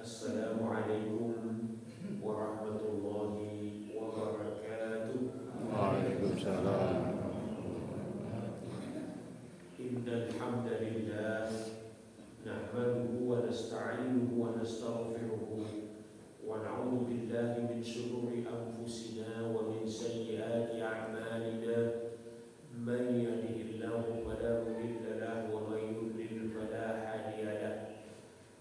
Assalamualaikum warahmatullahi wabarakatuh. Waalaikumsalam. Innal hamdalillah nahmaduhu wa nasta'inuhu wa nastaghfiruh wa na'udzu billahi min shururi anfusina wa min sayyiati a'malina. Man yahdihillahu fala mudilla lahu wa man yudlil fala hadiya lahu.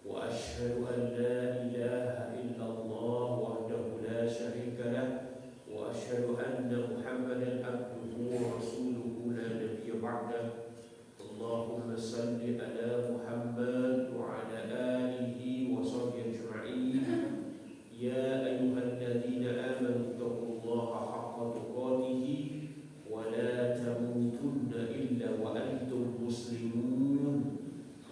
Wa asyhadu an la ilaha illallah wahdahu la syarika lahu wa asyhadu anna Muhammadan abduhu wa rasuluhu la nabiyya ba'dahu. Allahumma salli ala Muhammad wa ala alihi wa sahbihi ajma'in. Ya ayyuhalladzina amanu taqullaha haqqa tuqatih wa la tamutunna illa wa antum muslimun.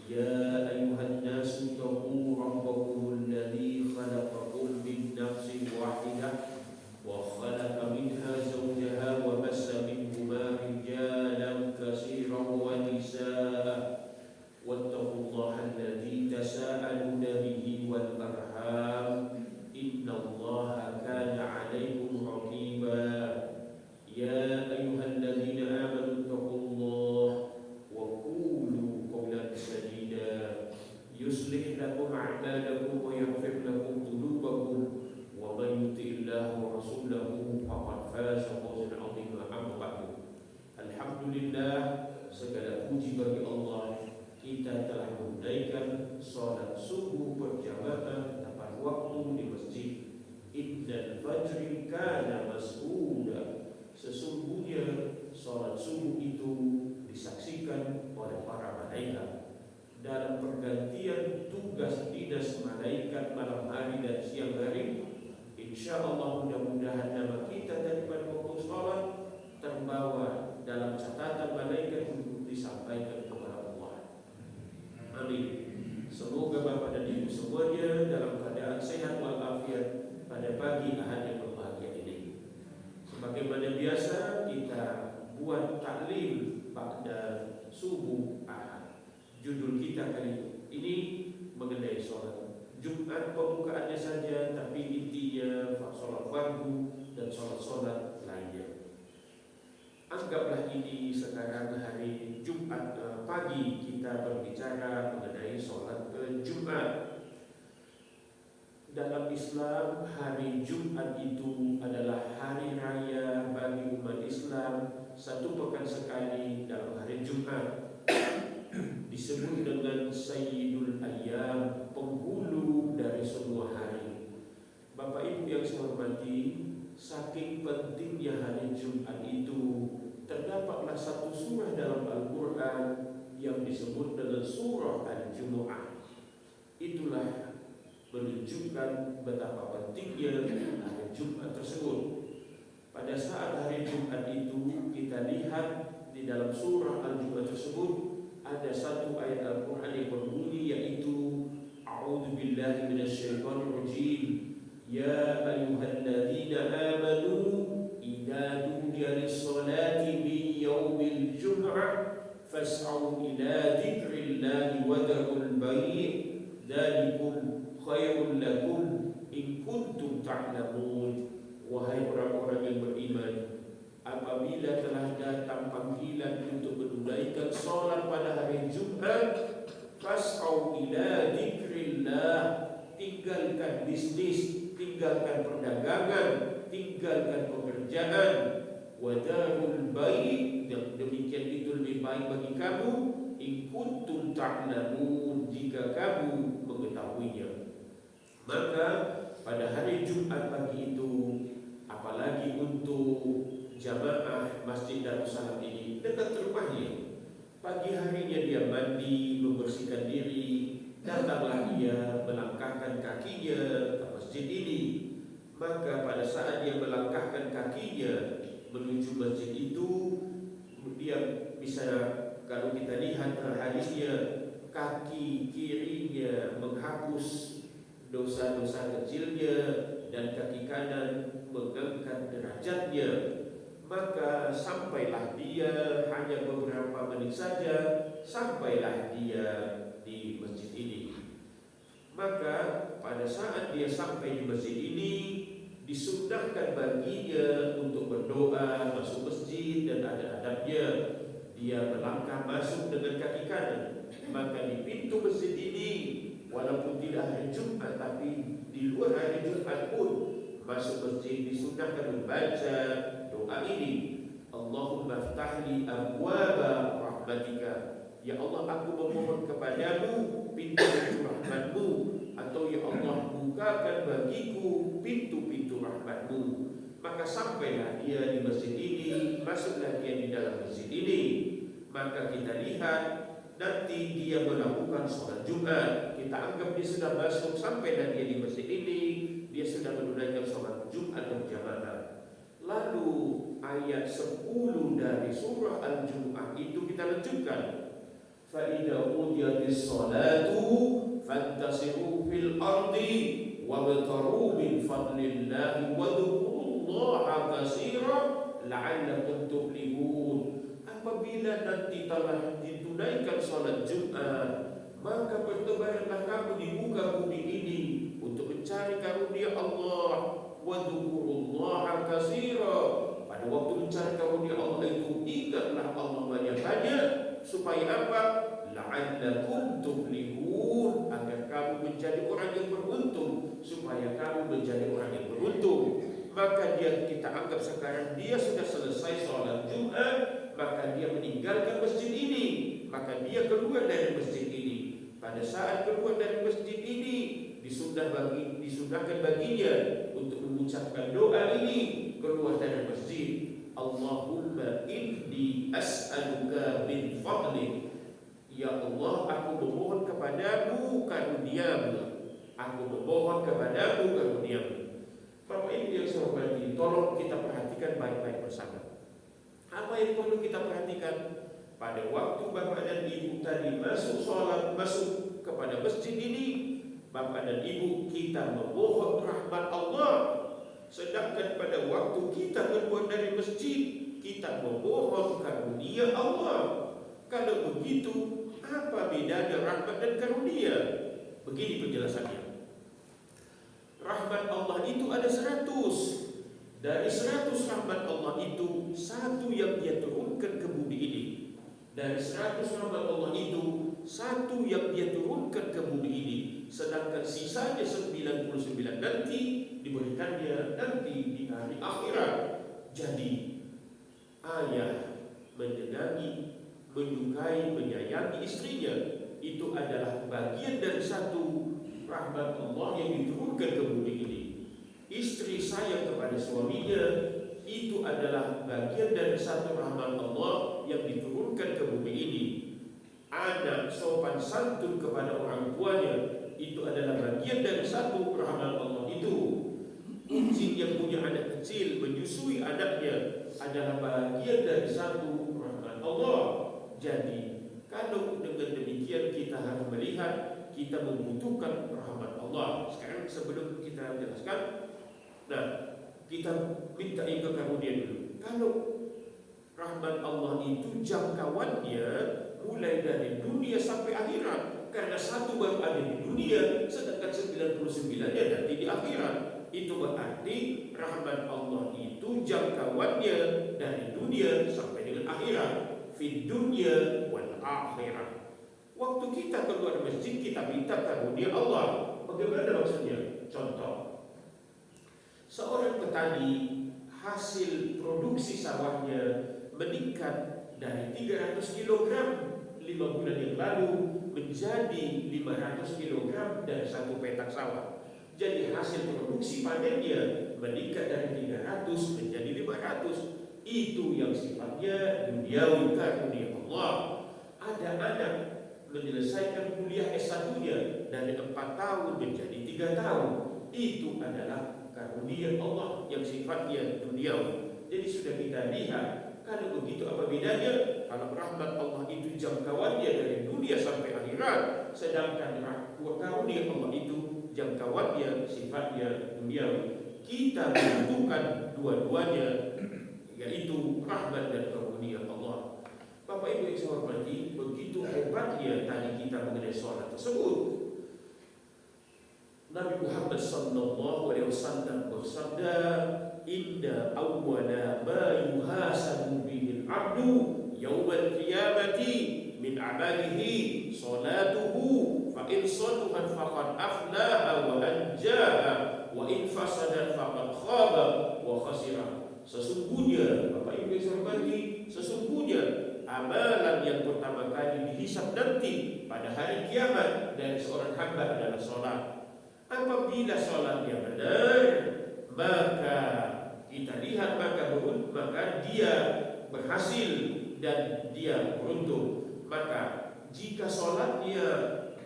Ya ayyuhan nasu taqu rabbakum alladzi khalaqakum min nafsin wahidah wa khalaqa minha zawjaha wa bassa minhuma rijalan katsiran wa nisaa. Wattaqullaha alladzi tasaaluna bihi wal arham. Innallaha kana 'alaykum raqiba. Ya ayyuhalladzina amanu taqullaha wa qulu qawlan sadida yuslih lakum a'malakum wa yaghfir lakum dhunubakum wa man yuti'illaha wa rasulahu faqad faza fawzan 'azima. Amma ba'du. Alhamdulillah, segala puji bagi Allah, kita telah menunaikan salat subuh berjamaah tepat waktu di masjid. Innal fajri kana mas'uda. Sesungguhnya salat subuh itu disaksikan oleh para malaikat dalam pergantian tugas dinas malaikat malam hari dan siang hari. Insyaallah mudah-mudahan nama kita daripada waktu salat terbawa dalam catatan malaikat untuk disampaikan kepada Allah. Amin. Semoga Bapak dan Ibu semuanya dalam keadaan sehat walafiat pada pagi Ahad yang berbahagia ini. Sebagaimana biasa kita buat taklim pada subuh Ahad. Judul kita kali ini mengenai sholat Jumat, pembukaannya saja, tapi intinya sholat fardu dan sholat lainnya. Anggaplah ini sekarang hari Jumat pagi kita berbicara mengenai sholat Jumat. Dalam Islam, hari Jumat itu adalah hari raya bagi umat Islam. Satu pekan sekali dalam hari Jumat disebut dengan Sayyidul Ayyam, penghulu dari semua hari. Bapak Ibu yang saya hormati, saking pentingnya hari Jumat itu, terdapatlah satu surah dalam Al-Quran yang disebut dengan surah Al-Jumu'ah. Itulah menunjukkan betapa pentingnya hari Jumat tersebut. Pada saat hari Jumat itu, kita lihat di dalam surah Al-Jumu'ah tersebut ada satu ayat Al-Quran yang berbunyi, yaitu A'udzu billahi minasyaitonir rajim. Ya ayyuhalladzina amanu idza nudiya lis-salati min yaumil jum'ah fas'au ila dzikrillahi wa dharul bai' dzalikum khairul lakum in kuntum ta'lamun. Wahai orang-orang yang beriman, apabila telah datang panggilan untuk menunaikan salat pada hari Jumat, fas'au ila dzikrillah, tinggalkan bisnis, tinggalkan perdagangan, tinggalkan pekerjaan, wadarul bai', yang demikian itu lebih baik bagi kamu, in kuntum ta'lamun, jika kamu mengetahuinya. Maka pada hari Jumat pagi itu, apalagi untuk jamaah Masjid Darussalam ini dekat rumahnya, pagi harinya dia mandi, membersihkan diri, datanglah dia melangkahkan kakinya ke masjid ini. Maka pada saat dia melangkahkan kakinya menuju masjid itu, dia bisa, kalau kita lihat hadisnya, kaki kirinya menghapus dosa-dosa kecilnya dan kaki kanan mengangkat derajatnya. Maka sampailah dia, hanya beberapa menit saja, sampailah dia di masjid ini. Maka pada pada saat dia sampai di masjid ini, disunnahkan baginya untuk berdoa, masuk masjid dan ada adabnya. Dia melangkah masuk dengan kaki kanan. Maka di pintu masjid ini, walaupun tidak hari Jumat tapi di luar hari Jumat pun, masuk masjid disunnahkan membaca doa ini. Allahumma ftahli abwaba rahmatika. Ya Allah, aku memohon kepadamu pintu-pintu rahmatmu. Atau ya Allah, bukakan bagiku pintu-pintu rahmatmu. Maka sampailah dia di masjid ini, masuklah dia di dalam masjid ini. Maka kita lihat nanti dia melakukan sholat Jumat. Kita anggap dia sudah masuk, sampailah dia di masjid ini, dia sudah menunaikan sholat Jumat berjamaah. Lalu ayat 10 dari surah Al-Jumu'ah itu kita lanjutkan. فَإِذَا قُضِيَتِ الصَّلَاةُ فَانْتَشِرُوا فِي الْأَرْضِ وَابْتَغُوا مِنْ فَضْلِ اللَّهِ وَاذْكُرُوا اللَّهَ كَثِيرًا لَعَلَّكُمْ تُفْلِحُونَ. Apabila nanti telah ditunaikan sholat Jumat, maka bertebaranlah kamu di muka bumi ini untuk mencari karunia Allah. Wadzukurullaha katsira. Pada waktu mencari karunia Allah itu, ingatlah Allah banyak-banyak. Supaya apa? La'allakum tuflihun, agar kamu menjadi orang yang beruntung. Supaya kamu menjadi orang yang beruntung. Maka kita anggap sekarang dia sudah selesai sholat Jumat, maka dia meninggalkan masjid ini. Maka dia keluar dari masjid ini. Pada saat keluar dari masjid ini, disudahkan baginya untuk mengucapkan doa ini keluar dari masjid. Allahumma inni as'aluka min fadlik. Ya Allah, aku memohon kepadamu karuniamu. Aku memohon kepadamu karuniamu. Bapak Ibu yang saya hormati, tolong kita perhatikan baik-baik bersama. Apa yang perlu kita perhatikan? Pada waktu Bapak dan Ibu tadi masuk sholat, masuk kepada masjid ini, Bapak dan Ibu, kita memohon rahmat Allah. Sedangkan pada waktu kita keluar dari masjid, kita memohon karunia Allah. Kalau begitu, apa bedanya rahmat dan karunia? Begini penjelasannya. Rahmat Allah itu ada 100. Dari 100 rahmat Allah itu, 1 yang dia turunkan ke bumi ini. Dari 100 rahmat Allah itu, 1 yang dia turunkan ke bumi ini. Sedangkan sisanya 99 nanti diberikannya nanti di hari akhirat. Jadi ayah menyenangi, menyukai, menyayangi istrinya, itu adalah bagian dari 1 rahmat Allah yang diturunkan ke bumi ini. Istri sayang kepada suaminya, itu adalah bagian dari 1 rahmat Allah yang diturunkan ke bumi ini. Anak sopan santun kepada orang tuanya, itu adalah bagian dari 1 rahmat Allah itu. Kucing yang punya anak kecil menyusui anaknya adalah bagian dari 1 rahmat Allah. Jadi kalau dengan demikian kita harus melihat kita membutuhkan rahmat Allah. Sekarang sebelum kita jelaskan, nah kita minta ke karunia dulu. Kalau rahmat Allah itu jangkauannya mulai dari dunia sampai akhirat, karena 1 baru ada di dunia, sedangkan 99-nya nanti di akhirat. Itu berarti rahmat Allah itu jangkauannya dari dunia sampai dengan akhirat. Fid dunya wal akhirat. Waktu kita keluar masjid, kita minta karunia Allah. Bagaimana maksudnya? Contoh, seorang petani hasil produksi sawahnya meningkat dari 300 kg 5 bulan yang lalu menjadi 500 kg dari 1 petak sawah. Jadi hasil produksi panennya meningkat dari 300 menjadi 500. Itu yang sifatnya duniawi, karunia Allah. Ada anak menyelesaikan kuliah S1-nya dari 4 tahun menjadi 3 tahun. Itu adalah karunia Allah yang sifatnya duniawi. Jadi sudah kita lihat, kalau begitu apa bedanya? Kalau rahmat Allah itu jangkauannya dari dunia sampai akhirat, sedangkan karunia Allah itu jangkauannya sifatnya duniawi. Kita membutuhkan dua-duanya, yaitu rahmat dan karunia Allah. Bapak Ibu yang saya hormati, begitu hebatnya tadi kita mengenai sholat tersebut. Nabi Muhammad sallallahu alaihi wasallam bersabda, "Inna awwala ma yuhasabu bihi al-'abdu yawmal qiyamati min 'amalihi salatuhu, fa in salahat faqad aflaha wa anjaha, wa in fasadat faqad khaba wa khasira." Sesungguhnya, Bapak Ibu yang saya hormati, sesungguhnya amalan yang pertama kali dihisab nanti pada hari kiamat dari seorang hamba adalah sholat. Apabila sholatnya benar, maka kita lihat maka dia berhasil dan dia beruntung. Maka jika sholatnya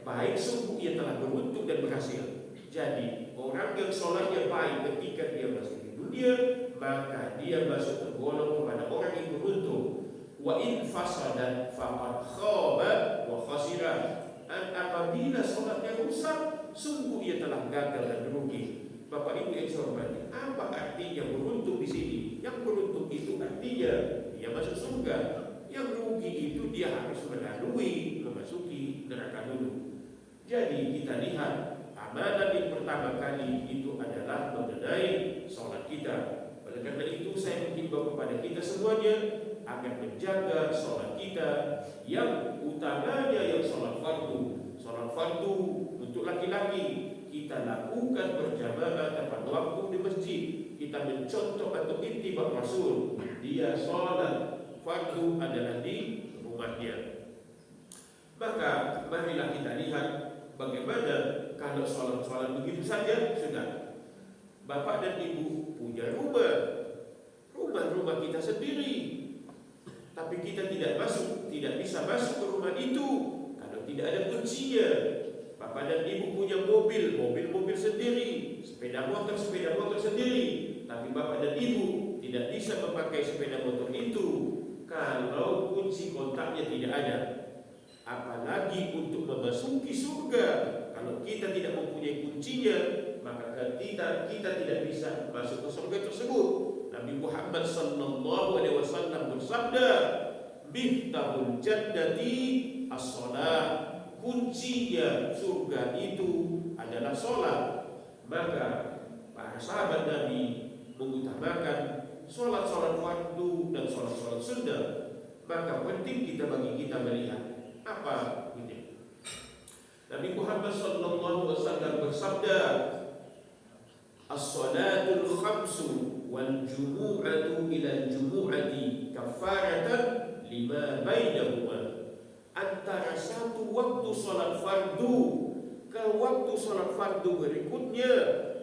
baik, sungguh ia telah beruntung dan berhasil. Jadi orang yang sholatnya baik ketika dia masih di dunia, maka dia masuk tergolong kepada orang yang beruntung. Wa in fasadat faqad khaba wa khasira. Dan apabila sholatnya rusak, sungguh ia telah gagal dan rugi. Bapak Ibu yang saya hormati, apa artinya beruntung di sini? Yang beruntung itu artinya dia masuk surga. Yang rugi itu dia harus memasuki neraka dulu. Jadi kita lihat amalan yang pertama kali itu adalah mengenai sholat kita. Oleh karena itu saya menghimbau kepada kita semuanya agar menjaga sholat kita, yang utamanya yang sholat fardu. Sholat fardu untuk laki-laki kita lakukan berjamaah tepat waktu di masjid. Kita mencontoh atau ittiba Rasul, dia sholat fardu adalah di rumahnya. Maka marilah kita lihat bagaimana kalau sholat begitu saja sudah. Bapak dan Ibu punya rumah kita sendiri, tapi kita tidak bisa masuk ke rumah itu kalau tidak ada kuncinya. Bapak dan Ibu punya mobil sendiri, sepeda motor sendiri, tapi Bapak dan Ibu tidak bisa memakai sepeda motor itu kalau kunci kontaknya tidak ada. Apalagi untuk memasuki surga, kalau kita tidak mempunyai kuncinya, maka kita tidak bisa masuk ke surga tersebut. Nabi Muhammad sallallahu alaihi wasallam bersabda, "Miftahul jannati as-shalah." Kuncinya surga itu adalah sholat. Maka para sahabat Nabi mengutamakan sholat fardu dan sholat sunnah. Maka penting bagi kita melihat apa ini. Nabi Muhammad sallallahu alaihi wasallam bersabda, "As-salatul khamsu wal jumu'atu ila al-jumu'ati kafaratan lima bainahuma." Antara satu waktu sholat fardu ke waktu sholat fardu berikutnya,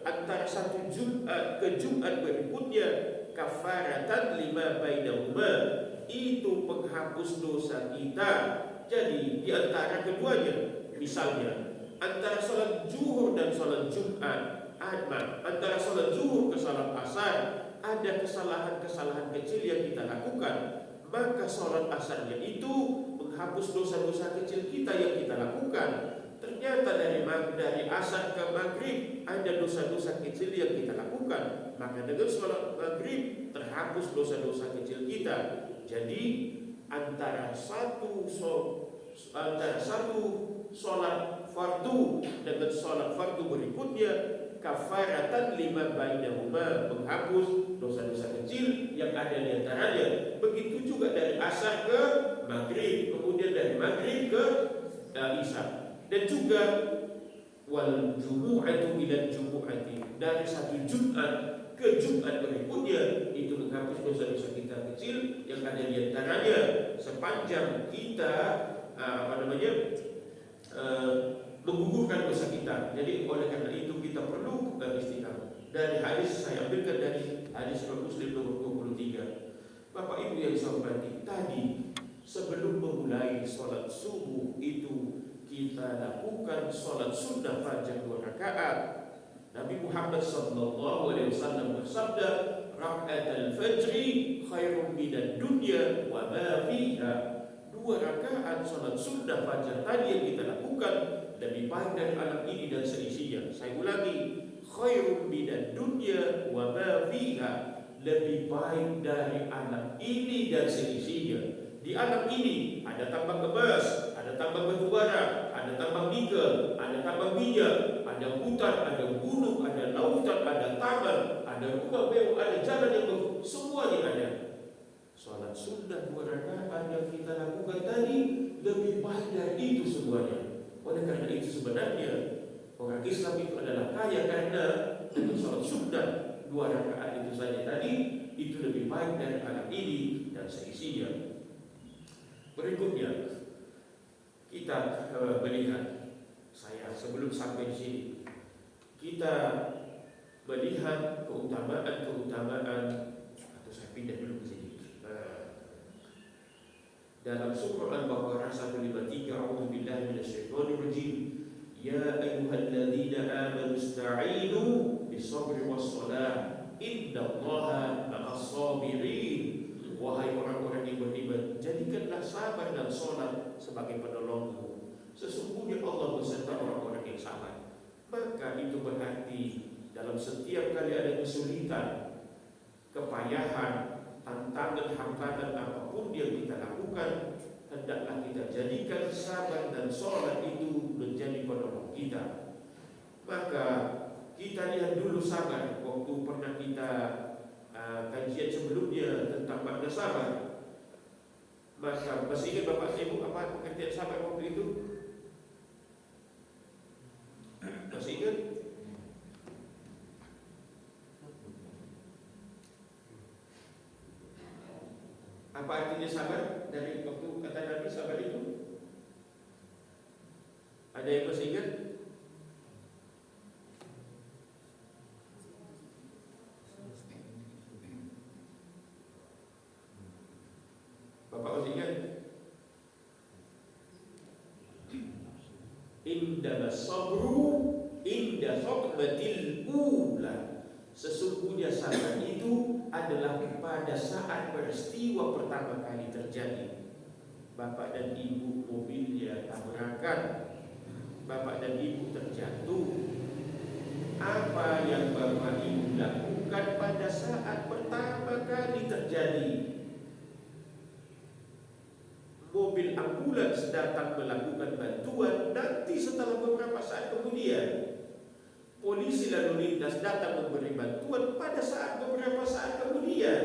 antara satu Jumat ke Jumat berikutnya, kafaratan lima bainahuma, itu penghapus dosa kita. Jadi di antara keduanya, misalnya antara sholat zuhur dan sholat Jumat, antara sholat zuhur ke sholat asar ada kesalahan kecil yang kita lakukan, maka sholat asarnya itu menghapus dosa-dosa kecil kita yang kita lakukan. Ternyata dari asar ke maghrib ada dosa-dosa kecil yang kita lakukan, maka dengan sholat maghrib terhapus dosa-dosa kecil kita. Jadi antara satu sholat fardu dengan sholat fardu berikutnya, kafaratan lima bainahuma, menghapus dosa-dosa kecil yang ada di antaranya. Begitu juga dari asar ke maghrib, kemudian dari maghrib ke isya. Dan juga wal jumu'atu ila jumu'ati, dari satu Jumat ke Jumat berikutnya, itu menghapus dosa-dosa kita kecil yang ada di antaranya sepanjang kita menggugurkan dosa kita. Jadi oleh karena itu kita perlu istiqamah. Dari hadis saya ambilkan dari hadis Muslim nomor 23. Bapak Ibu yang saya hormati, tadi sebelum memulai sholat subuh itu kita lakukan sholat sunnah fajar 2 rakaat. Nabi Muhammad sallallahu alaihi wasallam bersabda, "Raka'atul fajri khairum minad dunya wa ma fiha." 2 rakaat sholat sunnah fajar tadi yang kita lakukan lebih baik dari alam ini dan seisinya. Saya ulangi, khairum minad dunya wa ma fiha, lebih baik dari alam ini dan seisinya. Di alam ini ada tambang emas, ada tambang batu bara, ada tambang nikel, ada tambang minyak, ada hutan, ada gunung, ada lautan, ada taman, ada rumah mewah, ada jalan yang bagus, semuanya ada. Salat sunnah 2 rakaat yang kita lakukan tadi lebih baik dari itu semuanya. Oleh karena itu sebenarnya orang Islam itu adalah kaya karena dengan salat sunnah 2 rakaat itu saja tadi itu lebih baik dari alam ini dan seisinya. Berikutnya kita melihat, saya sebelum sampai di sini kita melihat keutamaan, atau saya pindah dulu ke sini. Dalam surah Al-Baqarah 153, A'udzubillahi minasyaitonirrajim. Ya ayyuhalladzina amanu ista'inu bis-sabri was-shalah innallaha ma'as-sabirin. Wahai orang-orang yang beriman, jadikanlah sabar dan salat sebagai penolongmu. Sesungguhnya Allah beserta orang-orang yang sabar. Maka itu berarti dalam setiap kali ada kesulitan, kepayahan, tantangan apapun yang kita lakukan, hendaklah kita jadikan sabar dan sholat itu menjadi penolong kita. Maka kita lihat dulu sabar. Waktu pernah kita kajian sebelumnya tentang makna sabar. Maka masih ingat Bapak Ibu apa pengertian sabar waktu itu? Masih ingat? Apa artinya sabar? Dari waktu kata Nabi sabar itu, ada yang masih ingat? Bapak masih ingat? Inda sabru inda khutbatil ula. Sesungguhnya sabar itu adalah pada saat peristiwa pertama kali terjadi. Bapak dan ibu mobilnya tabrakan, bapak dan ibu terjatuh. Apa yang bapak ibu lakukan pada saat pertama kali terjadi? Mobil ambulans datang melakukan bantuan. Nanti setelah beberapa saat kemudian polisi lalu lintas datang memberi bantuan pada saat beberapa saat kemudian.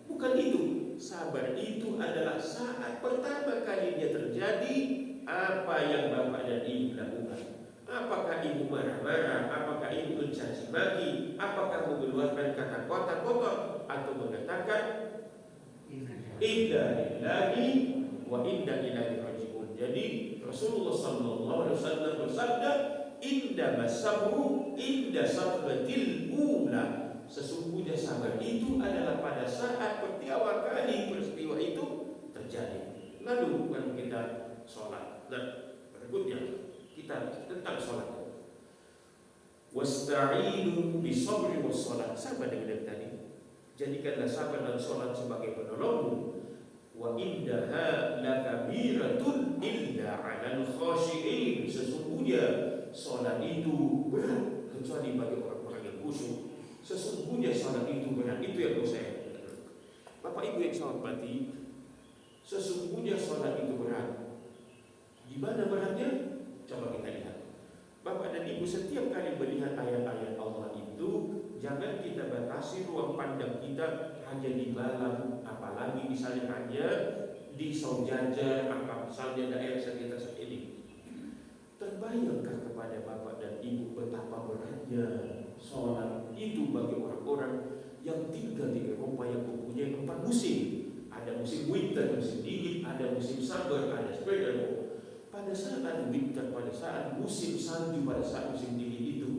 Bukan itu. Sabar itu adalah saat pertama kali dia terjadi. Apa yang bapak dan ibu lakukan? Apakah ibu marah-marah? Apakah ibu mencaci maki? Apakah mengeluarkan kata kotor atau mengatakan inna lillahi wa inna ilaihi raji'un? Jadi Rasulullah SAW bersabda, inda masabru inda sabbatil ula. Sesungguhnya sabar itu adalah pada saat pertama kali peristiwa itu terjadi. Lalu kita sholat. Nah, berikutnya kita tentang sholat. Wasta'inu bisabri wassalat. Sama dengan tadi. Jadikanlah sabar dan sholat sebagai penolongmu. Wa indaha lakabiratun illa 'alal khashi'in. Sesungguhnya salat itu berat kecuali bagi orang-orang yang khusyuk. Sesungguhnya salat itu berat. Itu yang saya katakan. Bapak Ibu yang saya hormati, sesungguhnya salat itu berat. Di mana beratnya? Coba kita lihat. Bapak dan Ibu setiap kali melihat ayat-ayat Allah itu, jangan kita batasi ruang pandang kita hanya di malam, apalagi misalnya hanya di Saujaja, apa misalnya daerah sekitar ini. Terbayangkan kepada Bapak dan Ibu betapa beratnya sholat itu bagi orang-orang yang tinggal di Eropa yang mempunyai 4 musim. Ada musim winter, musim dingin, ada musim summer, ada spring. Pada saat winter, pada saat musim salju, pada saat musim dingin itu,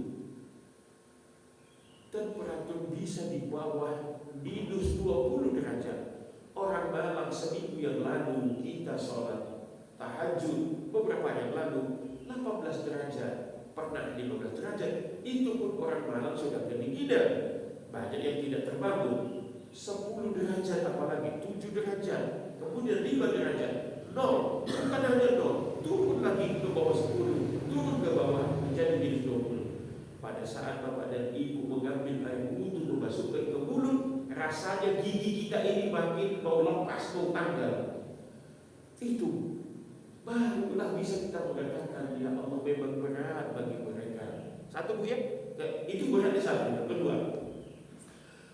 temperatur bisa di bawah minus 20 derajat. Orang malam seminggu yang lalu kita sholat tahajud beberapa yang lalu 18 derajat, pernah 15 derajat. Itu pun orang malam sudah kedinginan, banyak yang tidak terbangun. 10 derajat apalagi 7 derajat, kemudian 5 derajat, 0, bukan hanya 0, turun lagi ke bawah 10, turun ke bawah menjadi minus 20. Pada saat Bapak dan Ibu mengambil air wudhu memasukkan ke mulut, rasanya gigi kita ini makin mau lepas, mau tanggal. Itu barulah bisa kita mengatakan, ya Allah memang berat bagi mereka. Satu Bu ya, itu beratnya satu. Yang kedua,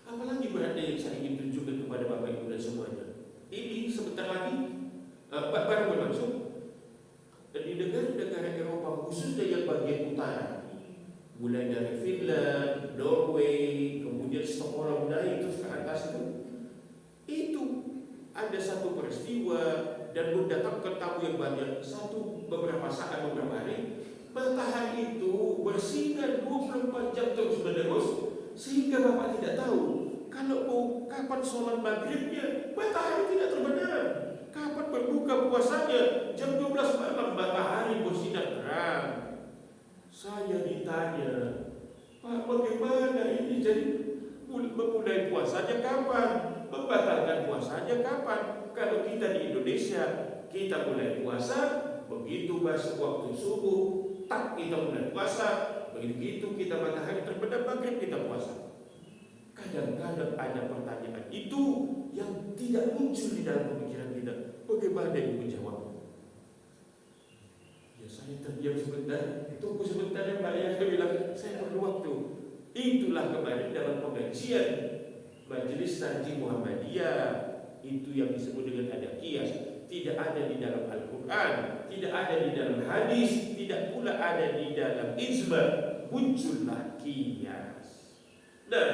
apalagi beratnya yang saya ingin tunjukkan kepada Bapak Ibu dan semuanya. Ini sebentar lagi baru berlangsung di negara-negara Eropa, khususnya yang bagian utara, mulai dari Finland, Norway, kemudian Stockholm naik terus ke atas itu ada satu peristiwa dan mendatangkan tamu yang banyak. Beberapa saat, beberapa hari, matahari itu bersinar 24 jam terus menerus, sehingga Bapak tidak tahu kalau mau kapan sholat maghribnya, matahari tidak terbenam. Kapan berbuka puasanya, jam 12 malam matahari bersinar terang. Saya ditanya, Pak, bagaimana ini? Jadi memulai puasanya kapan? Membatalkan puasanya kapan? Kalau kita di Indonesia, kita mulai puasa, begitu masuk waktu subuh, tak kita mulai puasa, begitu kita matahari terbenam maghrib kita puasa. Kadang-kadang ada pertanyaan itu yang tidak muncul di dalam pemikiran kita. Bagaimana yang menjawab? Ya saya terdiam sebentar, tunggu sebentar ya Pak ya. Saya bilang, saya perlu waktu. Itulah kemarin dalam pengajian Majelis Tanji Muhammadiyah, itu yang disebut dengan ada qiyas. Tidak ada di dalam Al-Quran, tidak ada di dalam hadis, tidak pula ada di dalam ijma. Muncullah qiyas. Nah,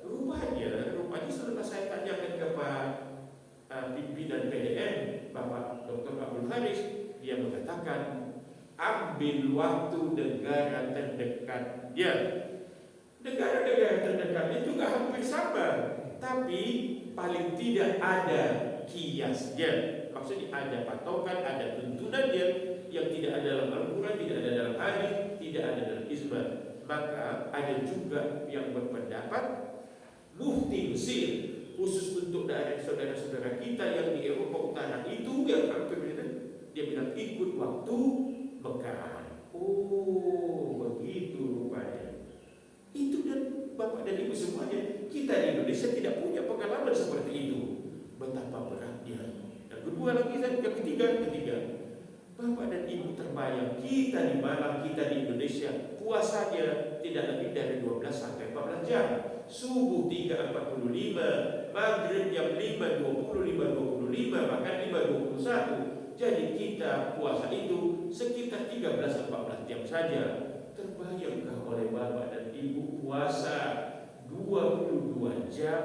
rupanya setelah saya tanyakan ke Pak pimpinan PDM, Bapak Dr. Abdul Haris, dia mengatakan ambil waktu negara terdekatnya. Negara-negara terdekatnya juga hampir sama, tapi paling tidak ada kiasnya. Maksudnya ada patokan, ada tuntunannya yang tidak ada dalam Al-Quran, tidak ada dalam hadis, tidak ada dalam ijma. Maka ada juga yang berpendapat Mufti Mesir, khusus untuk daerah saudara-saudara kita yang di Eropa Utara itu yang hampir dia bilang ikut waktu Mekah. Oh, begitu rupanya. Itu dan Bapak dan Ibu semuanya, kita di Indonesia tidak punya pengalaman seperti itu. Betapa beratnya. Yang kedua lagi, yang ketiga, Bapak dan Ibu terbayang kita di Malang, kita di Indonesia, puasanya tidak lebih dari 12 sampai 14 jam. Subuh 3.45, maghrib jam 5.20, 5.25, bahkan 5.21. Jadi kita puasa itu sekitar 13-14 jam saja. Terbayangkah oleh Bapak dan Ibu puasa 22 jam?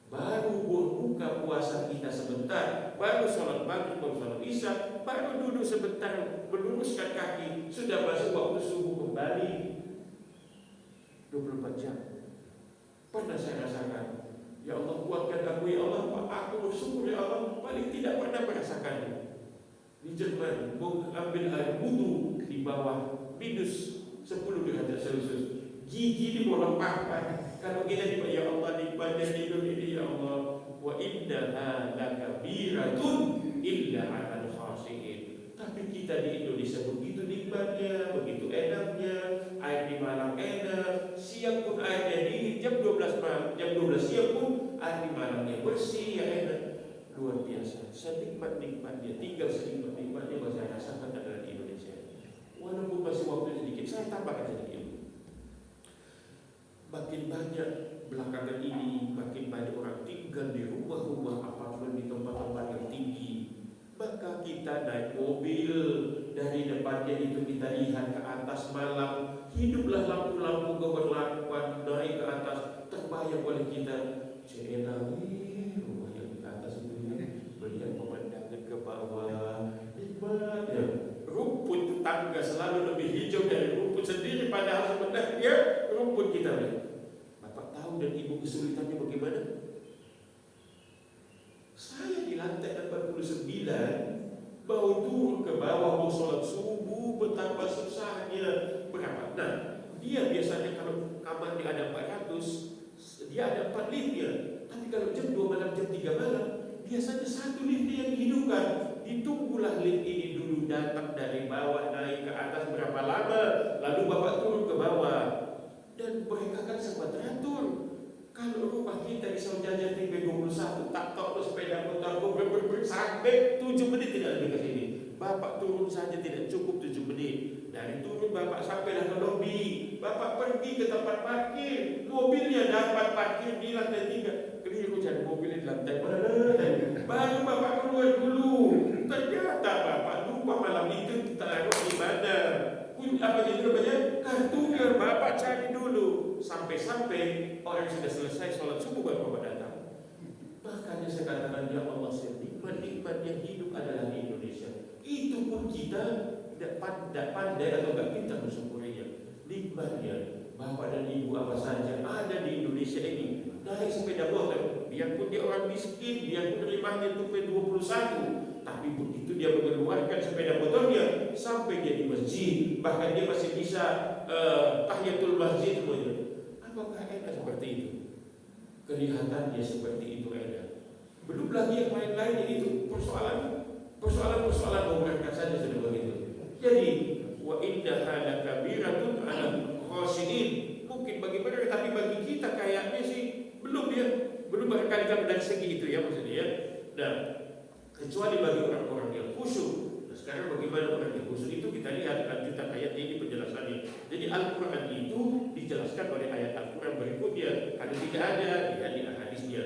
Baru berbuka puasa kita sebentar, baru sholat maghrib, baru sholat isya, baru duduk sebentar meluruskan kaki, sudah masuk waktu subuh kembali. 24 jam. Pernah saya rasakan, ya Allah kuatkan aku, ya Allah, aku bersyukur ya Allah, paling tidak pernah merasakannya. Di Jerman mengambil air wudu di bawah minus 10 derajat Celcius, gigi di bawah papan. Kalau kita ya Allah nikmatnya hidup ini ya Allah, wa innaha lakabiratun illa 'alal khashiin. Tapi kita di Indonesia begitu nikmatnya, begitu enaknya, air di Malang enak, siang pun airnya dingin, jam 12 malam, jam 12 siang pun air di Malangnya bersih ya enak. Luar biasa, senikmat-nikmatnya, tinggal senikmat-nikmatnya yang saya rasakan adalah di Indonesia. Walaupun masih waktu sedikit, saya tambahkan sedikit. Makin banyak belakangan ini, makin banyak orang tinggal di rumah-rumah apartemen di tempat-tempat yang tinggi. Maka kita naik mobil, dari depannya itu kita lihat ke atas malam, hiduplah lampu-lampu keberlakuan naik ke atas, terbayang oleh kita, rumah yang di atas itu melihat pemandangan ke bawah, nikmat ya. Rumput tetangga selalu lebih hijau dari rumput sendiri, padahal sebenarnya rumput kita lihat. Bapak tahu dan Ibu kesulitannya bagaimana? Saya di lantai 49 mau turun ke bawah mau sholat subuh, betapa susahnya. Berapa? Nah, dia biasanya kalau kamarnya ada 400, dia ada 4 liftnya. Tapi kalau jam 2 malam, jam 3 malam, biasanya 1 liftnya yang dihidupkan. Ditunggulah lift ini dulu datang dari bawah naik ke atas berapa lama, lalu Bapak turun ke bawah. Dan mereka kan sempat teratur. Kalau rumah kita di Saujaja TB21 tak tahu sepeda motor sampai 7 menit tidak lebih ke sini. Bapak turun saja tidak cukup 7 menit. Dari turun bapak sampailah ke lobi, bapak pergi ke tempat parkir, mobilnya dapat parkir di lantai 3. Keliru cari mobilnya di lantai mana? Baru bapak keluar dulu. Ternyata bapak lupa malam itu taruh di mana. Apa jadi namanya? Kartunya bapak cari dulu. Sampai-sampai orang sudah selesai sholat subuh baru bapak datang. Makanya saya katakan ya Allah, nikmat yang hidup adalah di Indonesia. Itu pun kita tidak pandai atau tidak pintar bersyukurinya. Nikmatnya bapak dan ibu apa saja ada di Indonesia ini. Naik sepeda motor, biarpun dia orang miskin, biarpun rimahnya itu P21, tapi begitu dia mengeluarkan sepeda motornya sampai dia di masjid, bahkan dia masih bisa tahiyatul masjid semuanya. Apakah enak seperti itu? Kelihatannya seperti itu enak. Belum lagi yang lain-lain itu persoalan mereka saja sudah begitu. Jadi wa innaha lakabiratun 'alal khashiin. Mungkin bagi mereka, tapi bagi kita kayaknya sih belum berkali-kali dari segi itu ya maksudnya ya. Nah, kecuali bagi orang-orang yang khusyuk. Nah, sekarang bagaimana orang yang khusyuk itu kita lihat lanjutan ayat ini penjelasannya. Jadi Al-Quran itu dijelaskan oleh ayat Al-Quran berikutnya. Kalau tidak ada di hadisnya.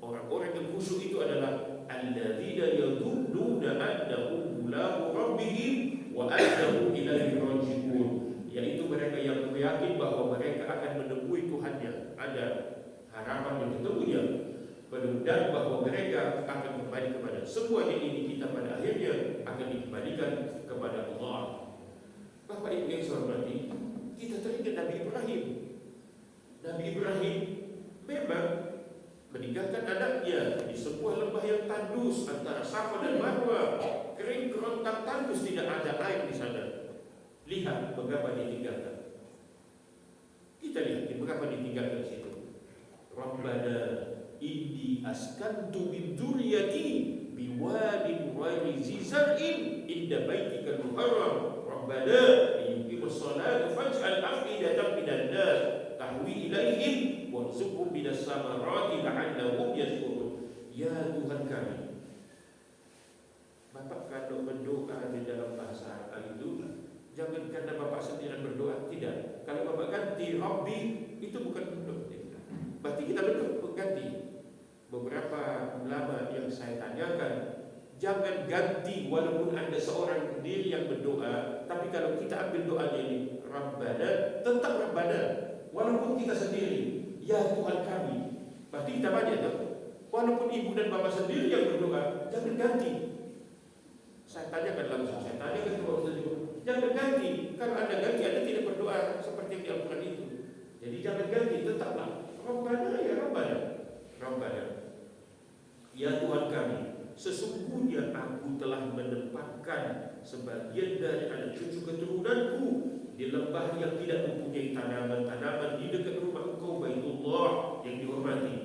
Orang-orang yang khusyuk itu adalah alladzina yadhunnuna annahum mulaqu rabbihim wa annahum ilaihi raji'un. Yaitu mereka yang yakin bahwa mereka akan menemui Tuhannya, ada harapan yang ketemunya, dan bahwa mereka akan kembali kepada semuanya ini kita pada akhirnya akan dikembalikan kepada Allah. Bapak Ibu yang saya hormati, kita teringat Nabi Ibrahim. Nabi Ibrahim memang meninggalkan anaknya di sebuah lembah yang tandus antara Safa dan Marwa, kering kerontang tandus, tidak ada air di sana. Lihat mengapa ditinggalkan. Kita lihat mengapa ditinggalkan di situ. Rabbana inni askantu min dzurriyyati biwadin ghairi zi zar'in inda baitikal muharram. Rabbana liyuqimus sholata faj'al af'idatan minan nas tahwi ilaihim warzuqhum minas samarati la'allahum yashkurun. Ya Tuhan kami, Bapak kalau berdoa di dalam bahasa Arab itu jangan karena Bapak sendiri berdoa, tidak. Kalau Bapak ganti Rabbi itu bukan berdoa. Berarti kita berganti. Beberapa ulama yang saya tanyakan, jangan ganti walaupun Anda seorang sendiri yang berdoa, tapi kalau kita ambil doanya ini Rabbana, tetap Rabbana. Walaupun kita sendiri, ya Tuhan kami. Berarti kita banyak tuh. Walaupun ibu dan bapak sendiri yang berdoa, jangan ganti. Saya tanyakan langsung, saya tanyakan ke bapak sendiri, jangan ganti. Kalau Anda ganti, Anda tidak berdoa seperti yang di Al-Quran itu. Jadi jangan ganti, tetaplah Rabbana ya Rabbana. Rabbana, ya Tuhan kami, sesungguhnya aku telah menempatkan sebagian dari anak cucu keturunanku di lembah yang tidak mempunyai tanaman-tanaman di dekat rumah engkau Baitullah yang dihormati.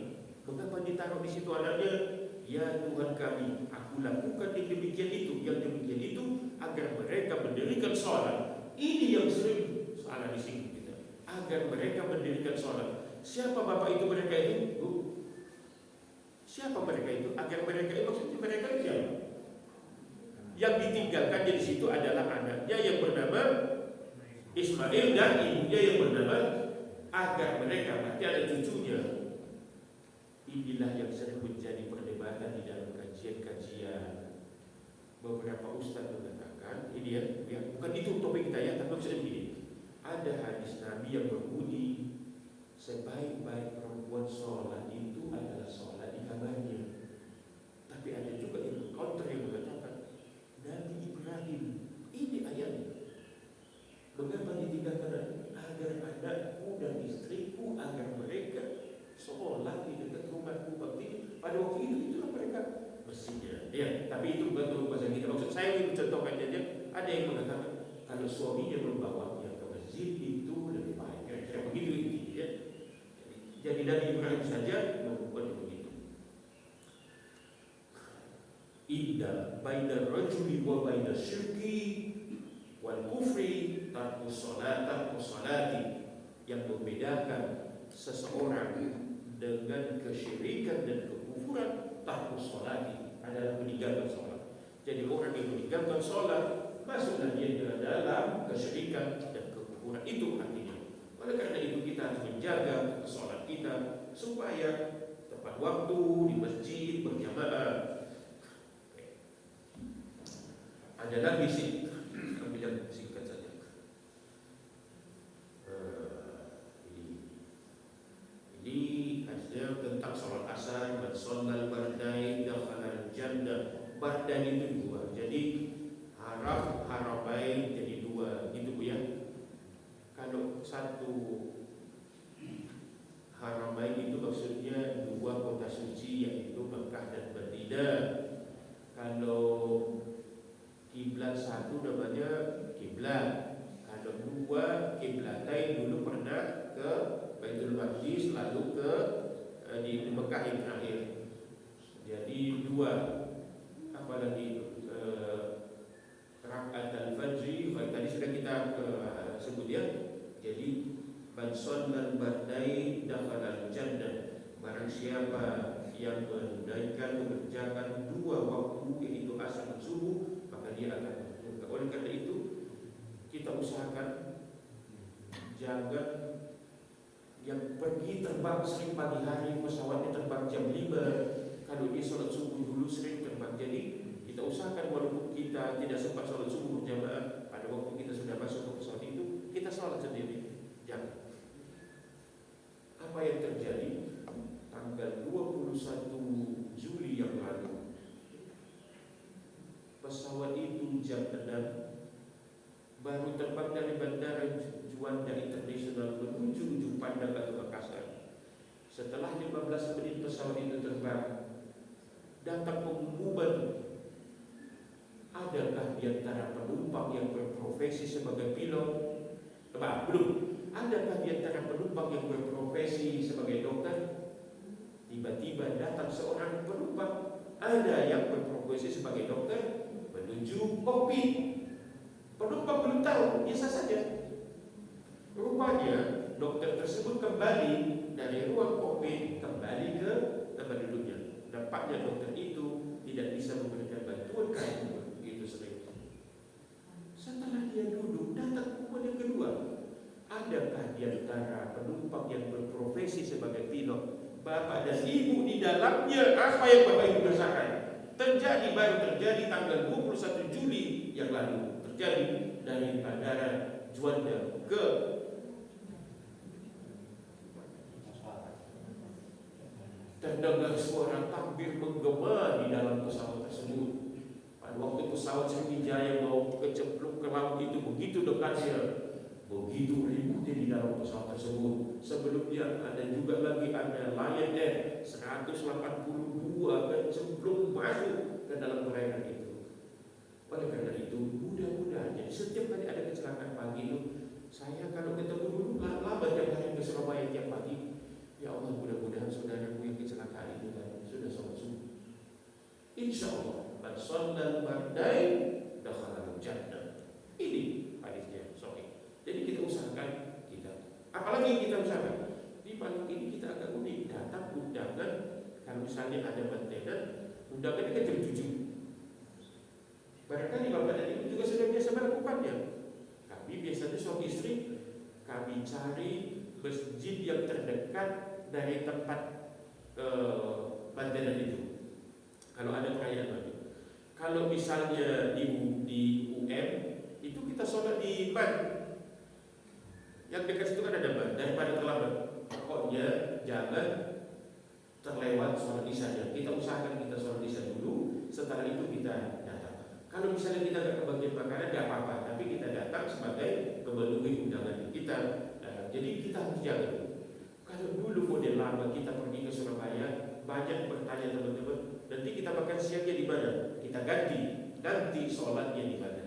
Mengapa ditaruh di situ anaknya? Ya Tuhan kami, aku lakukan yang demikian itu agar mereka mendirikan sholat. Ini yang sering salah disinggung kita. Agar mereka mendirikan sholat. Siapa bapak itu mereka itu? Siapa mereka itu? Agar mereka itu, maksudnya mereka itu siapa? Yang ditinggalkan di situ adalah anaknya yang bernama Ismail dan ibunya yang bernama agar mereka, berarti ada cucunya. Inilah yang sering menjadi perdebatan di dalam kajian-kajian. Beberapa ustaz mengatakan, ini ya, bukan itu topik kita ya, tapi maksudnya begini. Ada hadis Nabi yang berbunyi, sebaik-baik perempuan sholat itu adalah sholat di kamarnya. Tapi ada juga yang counter yang mengatakan Nabi Ibrahim, ini ayatnya. Mengapa ditinggalkan? Agar anakku dan istriku, agar mereka sholat di dekat rumahku. Bakti pada waktu itu itulah mereka mestinya. Ya, tapi itu betul bahasa kita. Maksud saya ini contohkan aja. Ada yang mengatakan kalau suaminya membawanya ke masjid itu lebih baik. Kira-kira begitu ya. Jadi Nabi Ibrahim saja membuat begitu. Inna baina rajuli wa baina syirki wal kufri tarku salati. Yang membedakan seseorang dengan kesyirikan dan kekufuran tarku salati adalah meninggalkan sholat. Jadi orang yang meninggalkan sholat masuklah dia ke dalam kesyirikan dan kekufuran. Itu artinya. Oleh karena itu kita harus menjaga sholat kita supaya tepat waktu di masjid berjamaah. Ada lagi sih, ambil yang singkat saja. Ini ada tentang sholat asar, man shallal bardain dakhala jannah. Bardain itu dua, jadi harapain jadi dua, gitu Bu ya. Kalau satu haramain itu maksudnya dua kota suci, yaitu Mekah dan Madinah. Kalau kiblat satu namanya kiblat. Kalau dua kiblatain, dulu pernah ke Baitul Maqdis, lalu ke di Mekah yang terakhir. Jadi dua. Apalagi rakaat al-fajri tadi sudah kita sebut ya. Jadi man shallal bardain dakhala jannah. Barang siapa yang menunaikan mengerjakan dua waktu, yaitu asar dan subuh, maka dia akan masuk surga. Oleh karena itu kita usahakan jangan yang pergi terbang sering pagi hari, pesawatnya terbang jam 5. Kalau dia sholat subuh dulu sering terbang. Jadi kita usahakan walaupun kita tidak sempat sholat subuh berjamaah, pada waktu kita sudah masuk ke pesawat itu, kita sholat sendiri. Jangan. Apa yang terjadi tanggal 21 Juli yang lalu, pesawat itu jam 6 baru terbang dari Bandara Juanda Internasional menuju ujung Pandang atau Makassar. Setelah 15 menit pesawat itu terbang, datang pengumuman, adakah di antara penumpang yang berprofesi sebagai pilot? Belum. Adakah di antara penumpang yang berprofesi sebagai dokter? Tiba-tiba datang seorang penumpang, ada yang berprofesi sebagai dokter menuju kokpit. Penumpang belum tahu, biasa saja. Rupanya dokter tersebut kembali dari ruang kokpit, kembali ke tempat duduknya. Nampaknya dokter itu tidak bisa memberikan bantuan karena begitu sering. Setelah dia duduk, datang pengumuman yang kedua. Adakah di antara penumpang yang berprofesi sebagai pilot, Bapak dan Ibu di dalamnya? Apa yang Bapak Ibu rasakan? Baru terjadi tanggal 21 Juli yang lalu. Terjadi dari Bandara Juanda ke terdengar suara takbir menggema di dalam pesawat tersebut. Pada waktu pesawat Sriwijaya mau kecemplung ke laut itu begitu dekatnya, begitu ributnya di dalam pesawat tersebut. Sebelumnya ada juga lagi ada Lion Air 182 kecemplung masuk ke dalam perairan itu. Oleh karena itu mudah-mudahan setiap kali ada kecelakaan pagi itu, saya kalau ketemu dulu lama tiap hari ke Surabaya tiap pagi. Ya Allah, mudah-mudahan saudaraku yang kecelakaan itu tadi sudah sholat subuh. Insya Allah, man shallal bardain dakhala jannah. Ini hadisnya sahih. Jadi kita usahakan apalagi kita usahakan di malam ini kita agak unik, datang undangan. Kalau misalnya ada mantenan, undangan kan jam 7. Barangkali Bapak dan Ibu juga sudah biasa melakukannya. Kami biasanya suami istri, kami cari masjid yang terdekat dari tempat mantenan itu. Kalau ada perayaan lagi. Kalau misalnya di UM itu kita sholat di Man. Yang dekat situ kan ada Man, daripada terlambat. Pokoknya jangan terlewat sholat isya. Kita usahakan kita sholat isya dulu, setelah itu kita datang. Kalau misalnya kita tidak kebagian makanan, tidak apa-apa, tapi kita datang sebagai memenuhi undangan kita. Jadi kita harus jaga. Kalau dulu model lama kita pergi ke Surabaya, banyak bertanya teman-teman, nanti kita makan siangnya di mana? Kita ganti sholatnya di mana?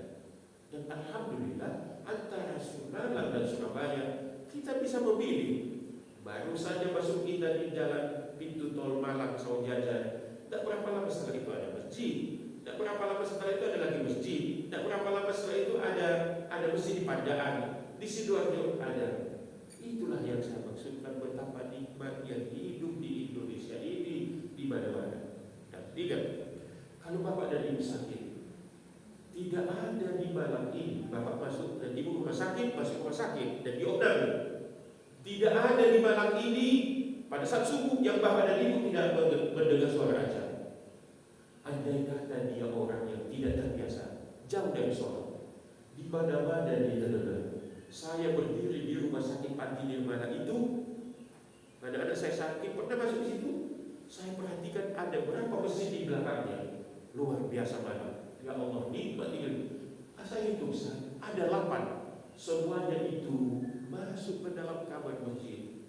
Dan alhamdulillah antara Sunalan dan Surabaya kita bisa memilih. Baru saja masuk kita di jalan pintu tol Malang Saujada, tidak berapa lama setelah itu ada masjid. Tidak berapa lama setelah itu ada lagi masjid. Tidak berapa lama setelah itu ada masjid di Pandaan, di Sidoarjo ada. Itulah yang saya maksudkan betapa nikmat yang hidup di Indonesia ini di mana-mana. Dan tidak, kalau Bapak dan Ibu sakit, tidak ada di mana sakit dan diobati. Tidak ada di malam ini pada saat subuh yang bapak dan ibu tidak mendengar suara azan. Andai kata dia orang yang tidak terbiasa, jauh dari sholat, di mana-mana dia terdengar. Saya berdiri di rumah sakit panti di mana itu, ada saya sakit, pernah masuk di situ. Saya perhatikan ada berapa mesin di belakangnya, luar biasa mana. Ya Allah, nikmat ini. Saya hitung, ada 8. Semuanya itu masuk ke dalam kamar masjid.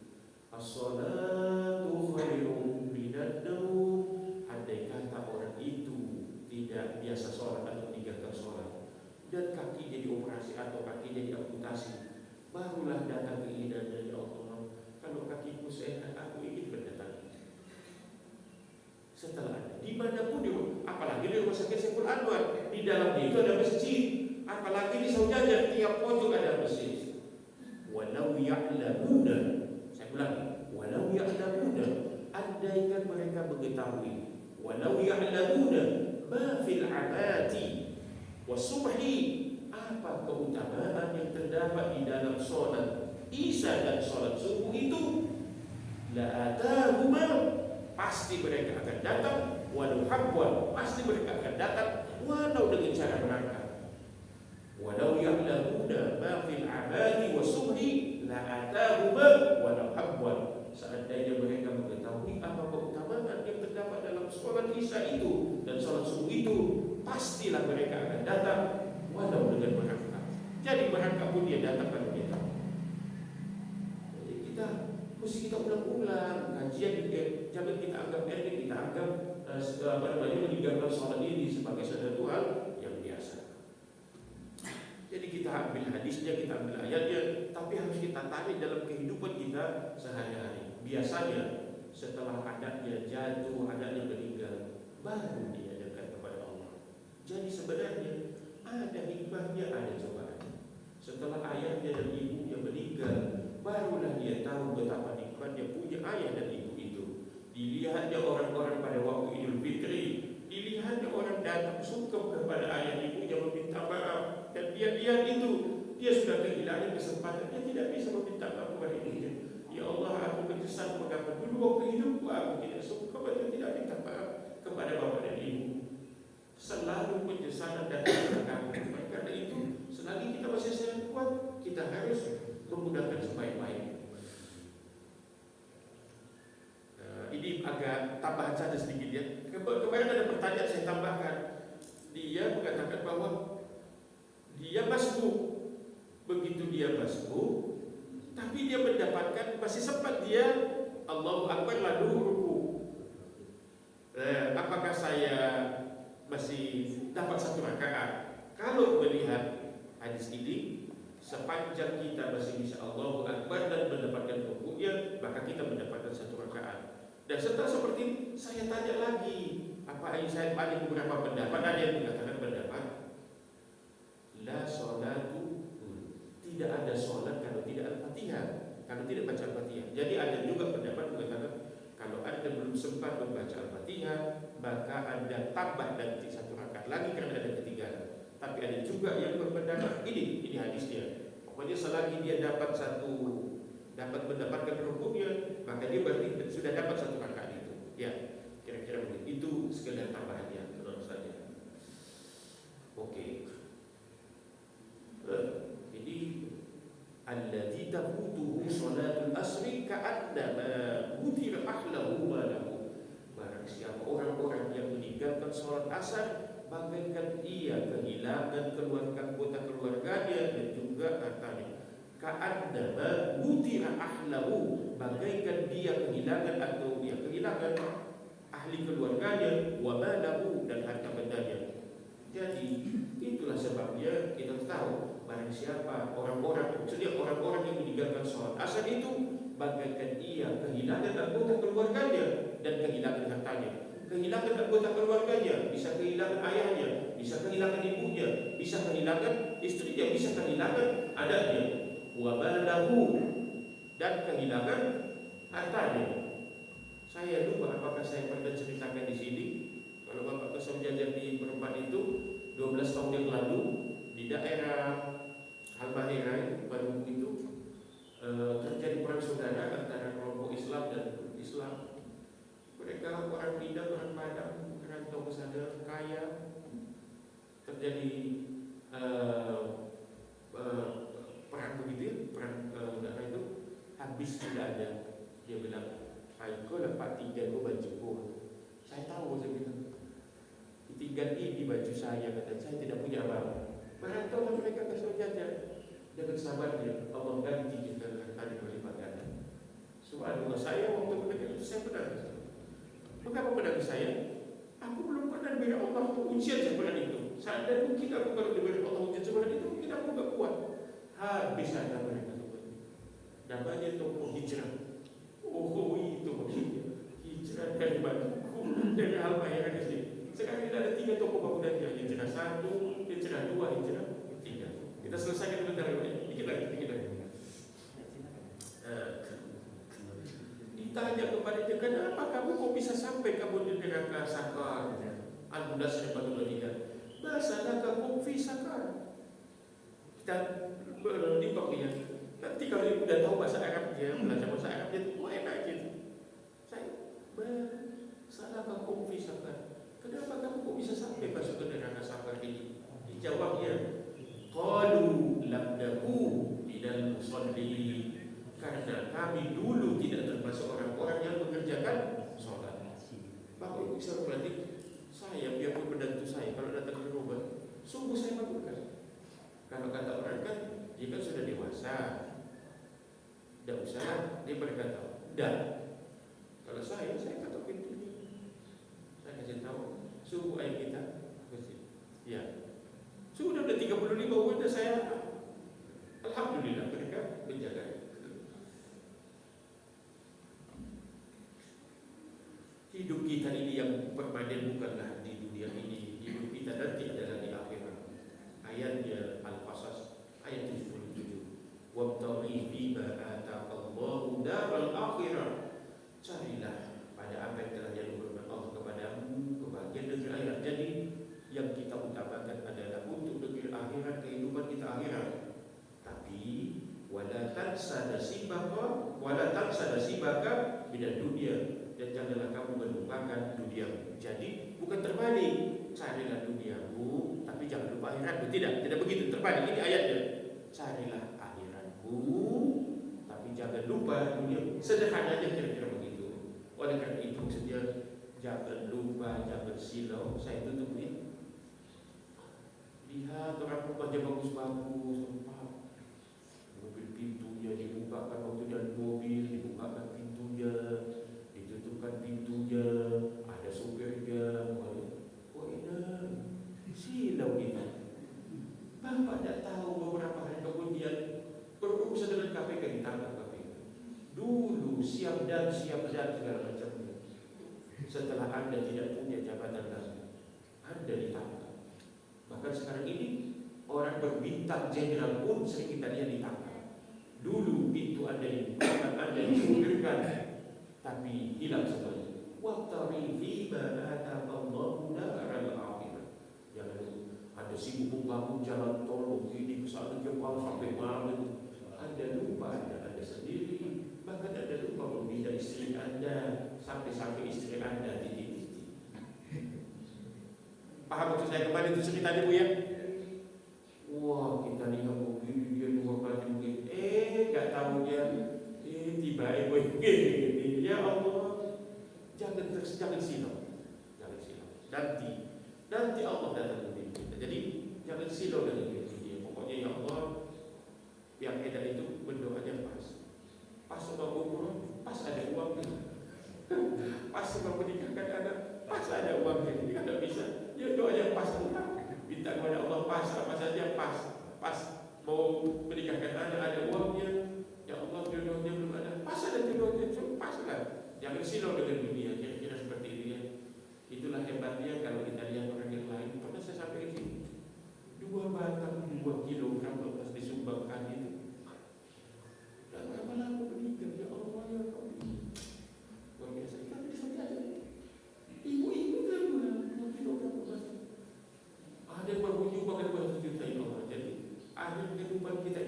As-salatu khairun minan naum. Andai kata orang itu tidak biasa sholat atau meninggalkan sholat dan kakinya dioperasi atau kakinya diamputasi, barulah datang keinginan dari Allah. Kalau kakiku sehat, aku ingin berdatangan. Setelah dimanapun di apalagi di rumah sakit Saiful Anwar, di dalamnya itu ada masjid. Apalagi di Saujajar, tiap pojok ada masjid. Walau ya'lamuna, saya ulang, walau ya'lamuna, andaikan mereka mengetahui, walau ya'lamuna ma fil amati wasubhi, apa keutamaan yang terdapat di dalam sholat Isya dan sholat subuh itu, la atahuma, pasti mereka akan datang, walau habwan, pasti mereka akan datang, walau dengan cara merangkak. Walau ya'lamuna ma fil amati wasubhi la atahuma walau habwan, seandainya mereka mengetahui apa keutamaan yang terdapat dalam sholat Isya itu dan sholat subuh itu, pastilah mereka akan datang walau dengan merangkak. Jadi merangkak pun dia datang kalau dia tahu. Jadi kita mesti ulang-ulang kajian. Jangan kita anggap enteng, kita anggap meninggalkan sholat ini sebagai sesuatu hal yang biasa. Jadi kita ambil hadisnya, kita ambil ayatnya, tapi harus kita tarik dalam kehidupan kita sehari-hari. Biasanya setelah anaknya jatuh, anaknya meninggal, baru dia dekat kepada Allah. Jadi sebenarnya ada hikmahnya, ada cobaan. Setelah ayahnya dan ibunya meninggal, barulah dia tahu betapa nikmatnya punya ayah dan ibu itu. Dilihatnya orang-orang pada waktu Idul Fitri, dilihatnya orang datang sungkem kepada ayah ibunya meminta maaf. Dan dia lihat itu, dia sudah kehilangan kesempatan, dia tidak bisa meminta maaf kepada ibunya. Ya Allah, aku menyesal mengapa dulu waktu hidupku aku tidak sungkem atau tidak minta maaf kepada bapak dan ibu. Selalu penyesalan datang kepada kami. Karena itu, selagi kita masih sehat kuat, kita harus menggunakan sebaik-baik. Ini agak tambahan saja sedikit ya. Kemarin ada pertanyaan saya tambahkan. Dia mengatakan bahwa dia masbuk. Begitu dia masbuk, tapi dia mendapatkan, masih sempat dia Allahu Akbar lalu ruku. Apakah saya masih dapat 1 rakaat? Kalau melihat hadis ini, sepanjang kita masih bisa Allahu Akbar dan mendapatkan rukunya, maka kita mendapatkan 1 rakaat. Dan setelah seperti ini, saya tanya lagi, apa yang saya tanya beberapa pendapat, ada yang mengatakan pendapat la sholatu, tidak ada sholat kalau tidak Al-Fatihah, kalau tidak baca Al-Fatihah. Jadi ada juga pendapat mengatakan kalau Anda belum sempat membaca Al-Fatihah, maka Anda tambah nanti 1 rakaat lagi karena ada ketinggalan. Tapi ada juga yang berpendapat ini hadisnya. Pokoknya selagi dia dapat mendapatkan rukunnya, maka dia berarti sudah dapat 1 rakaat itu. Ya, kira-kira begitu. Itu sekedar tambahannya, tentu saja. Oke. Jadi alladzi tafutuhu sholatul asri ka'annama mutira ahlahu wa lahu. Barang siapa orang-orang yang meninggalkan sholat asar, bagaikan ia kehilangan anggota keluarganya dan juga hartanya. Ka'annama mutira ahlahu, bagaikan dia kehilangan atau dia kehilangan ahli keluarganya, wa malahu, dan harta bendanya. Jadi itulah sebabnya kita tahu barang siapa orang-orang yang meninggalkan sholat asar itu bagaikan ia kehilangan anggota keluarganya dan kehilangan hartanya. Kehilangan anggota keluarganya, bisa kehilangan ayahnya, bisa kehilangan ibunya, bisa kehilangan istrinya, bisa kehilangan anaknya. Wa malahu, dan kehilangan hartanya. Saya lupa apakah saya pernah ceritakan di sini. Kalau Bapak ke Saujajar di Perempat itu 12 tahun yang lalu, di daerah Al-Bahrain pada waktu itu terjadi perang saudara antara kelompok Islam dan Islam. Mereka orang pindah, orang Padang, merantau ke sana, kaya. Terjadi perang begitu, perang negara itu habis tidak ada. Dia bilang, "Aku dapat 3 baju." Saya tahu, saya bilang, "Tinggal ini baju saya," kata saya tidak punya apa-apa. Merantau mereka ke saudara. Dengan sabar dia, Allah ganti kita kali berlipat ganda. Subhanallah, saya waktu mendengar itu saya benar. Mengapa benar saya? Aku belum pernah diberi Allah ujian seperti itu. Seandainya mungkin aku kalau diberi Allah ujian seperti itu, mungkin aku gak kuat. Habis ada mereka seperti itu. Namanya tokoh hijrah. Oh itu maksudnya hijrah dari Batuku, dari Al-Bahrain ke sini. Sekarang kita ada 3 tokoh bangunan yang hijrah 1, hijrah 2, hijrah 3. Kita selesaikan sebentar ini. Dikit lagi. Ditanya kepada dia, "Kenapa kamu kok bisa sampai kamu di neraka sakar?" Al-Mudassir pada 3. "Masalah kamu fi sakar." Kita menimbang dia. Nanti kalau ibu udah tahu bahasa Arab dia, belajar bahasa Arab dia itu enak gitu. Saya masalah kamu fi sakar. Kenapa kamu kok bisa sampai masuk ke neraka sakar ini? Dijawabnya, qalu lam naku minal musalli, karena kami dulu tidak termasuk orang-orang yang mengerjakan sholat. Bapak Ibu bisa berarti saya biarpun menantu saya kalau datang ke rumah, sungguh saya bangunkan. Kalau kata orang kan dia kan sudah dewasa, tidak usah dia berkata, "Dah." Kalau saya ketok pintunya, saya kasih tahu suhu air kita bersih. Ya. Sudah 35 tahun saya, alhamdulillah mereka menjaga. Hidup kita ini yang permanen bukanlah di dunia ini. Hidup kita nanti adalah di akhirat. Ayatnya Al-Qasas ayat 77. Wabtaghi fima ataqallahu daral akhirah. Carilah pada apa yang telah dianugerahkan Allah kepadamu kebahagiaan negeri akhirat. Jadi yang kita utamakan adalah untuk negeri akhirat, kehidupan kita akhirat. Tapi wala tansa nasibaka minad dunia, dan janganlah kamu melupakan dunia. Jadi bukan terbalik, carilah duniamu tapi jangan lupa akhiratmu. Tidak begitu, terbalik. Ini ayatnya, carilah akhiratmu tapi jangan lupa dunia. Sederhananya kira-kira begitu. Oleh karena itu maksudnya jangan lupa, jangan silau. Saya tutup ini. Lihat orang rumahnya bagus-bagus, mobil pintunya dibukakan, waktu jalan mobil dibukakan pintunya, ditutupkan pintunya, ada supirnya. Wah enak, silau kita. Bapak tidak tahu beberapa hari kemudian berurusan dengan KPK, ditangkap KPK. Dulu siap dan segala macamnya. Setelah Anda tidak punya jabatan lagi, Anda ditangkap. Bahkan sekarang ini orang berbintang jenderal pun sering kita lihat ditangkap. Dulu pintu Anda ini, Anda disingkirkan, tapi hilang semuanya. Wabtaghi fima ataqallahu daral akhirah. Jangan Anda sibuk bangun jalan tol ini kesana Jepang sampai malam. Anda lupa Anda sendiri. Bahkan Anda lupa membina istri Anda sampai istri Anda titik-titik. Paham maksud saya kembali itu cerita ibu ya? Wah, kita lihat mobil dia 2 kali mungkin. Gak tahunya tiba ibu ini. Ya Allah, jangan silau. Nanti Allah datang ke kita. Jadi jangan silau dengan dia. Pokoknya ya Allah, yang enak itu berdoanya pas sama umroh, pas ada uangnya. Pas sama menikahkan anak, pas ada uangnya. Ini kan tidak bisa. Ya doanya pas, minta kepada Allah pas apa saja pas mau menikahkan anak ada uangnya. Ya Allah jodohnya belum ada, pas ada jodohnya, pas lah. Jangan silau dengan dunia, kira-kira seperti ini ya. Itulah hebatnya kalau kita lihat orang yang lain. Pernah saya sampai ke sini 2 batang 2 kilogram lepas disumbangkan itu. Dan lama-lama meninggal, ya Allah ya Allah. Luar biasa, kita bisa saja. Ibu-ibu kan 2 kilogram lepas. Ada yang berbunyi bahkan 1 juta, ya Allah. Jadi akhir kehidupan kita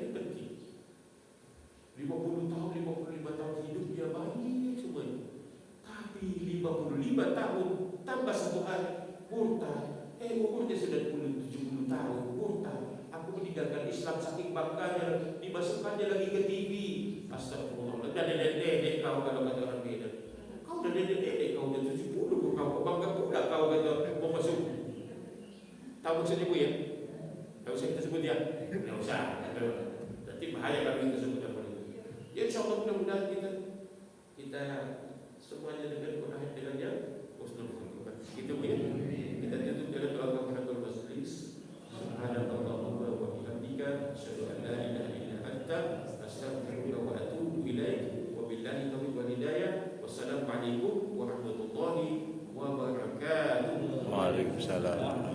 5 tahun tambah 1 hari murtad. Umurnya sudah 70 tahun murtad. Aku meninggalkan Islam saking bangganya, dimasukkannya lagi ke TV. Astagfirullah. Dan dedek kau kalau kata orang Medan. Kau udah dedek kau udah 70, kau bangga pula kau kata mau masuk. Tahu maksudnya Bu ya? Tahu saya kita sebut ya? Tidak usah. Nanti bahaya kalau kita sebut apa itu. Ya insya Allah mudah-mudahan kita semuanya dengan Quran dengan yang husnul khotimah. Gitu Bu ya. Kita tutup dengan doa kafaratul majlis. Subhanallah wa bihamdika asyhadu an la ilaha illa anta astaghfiruka wa atubu ilaik. Wabillahi taufiq wal hidayah. Wassalamualaikum warahmatullahi wabarakatuh. Waalaikumsalam.